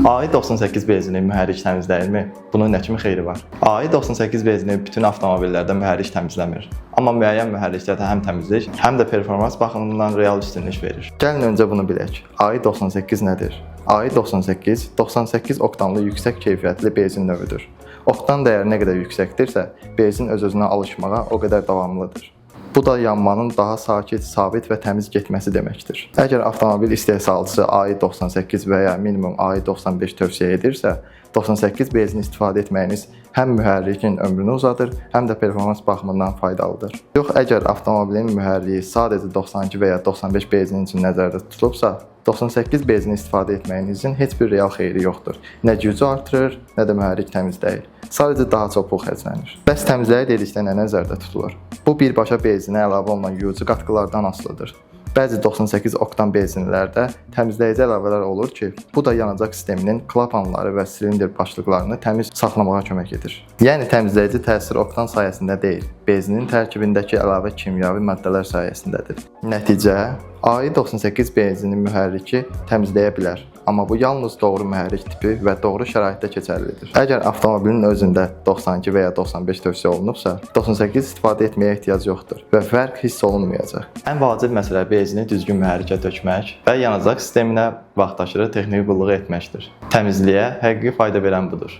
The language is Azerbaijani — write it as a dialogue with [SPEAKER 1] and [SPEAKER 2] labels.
[SPEAKER 1] AI98 benzini mühərrik təmizləyirmi? Bunun nə kimi xeyri var? AI98 benzini bütün avtomobillərdə mühərrik təmizləmir. Amma müəyyən mühərriklərdə həm təmizlik, həm də performans baxımından real üstünlük verir. Gəlin öncə bunu bilək. AI98 nədir? AI98 98 oktanlı yüksək keyfiyyətli benzin növüdür. Oktan dəyəri nə qədər yüksəkdirsə, benzin öz-özünə alışmağa o qədər davamlıdır. Bu da yanmanın daha sakit, sabit və təmiz getməsi deməkdir. Əgər avtomobil istehsalçısı AI98 və ya minimum AI95 tövsiyə edirsə, 98 benzin istifadə etməyiniz həm mühərrikin ömrünü uzadır, həm də performans baxımından faydalıdır. Yox, əgər avtomobilin mühərriyi sadəcə 92 və ya 95 benzin üçün nəzərdə tutulubsa, 98 benzin istifadə etməyinizin heç bir real xeyri yoxdur. Nə gücü artırır, nə də mühərrik təmizləyir. Sadəcə daha çox pul xərclənir. Bəs təmizləyə dedikdə nə nəzərdə tutulur? Bu birbaşa benzinə əlavə olunan yuyucu qatqılardan asılıdır. Bəzi 98 oktan benzinlərdə təmizləyici əlavələr olur ki, bu da yanacaq sisteminin klapanları və silindr başlıqlarını təmiz saxlamağa kömək edir. Yəni təmizləyici təsir oktan sayəsində deyil, benzinin tərkibindəki əlavə kimyəvi maddələr sayəsindədir. Nəticə, AI98 benzini mühərriki təmizləyə bilər, amma bu yalnız doğru mühərrik tipi və doğru şəraitdə keçərlidir. Əgər avtomobilin özündə 92 və ya 95 tövsiyə olunubsa, 98 istifadə etməyə ehtiyac yoxdur və fərq hiss olunmayacaq. Ən vacib məsələ benzini düzgün mühərrikə dökmək və yanacaq sisteminə vaxtaşırı texniki qulluq etməkdir. Təmizliyə həqiqi fayda verən budur.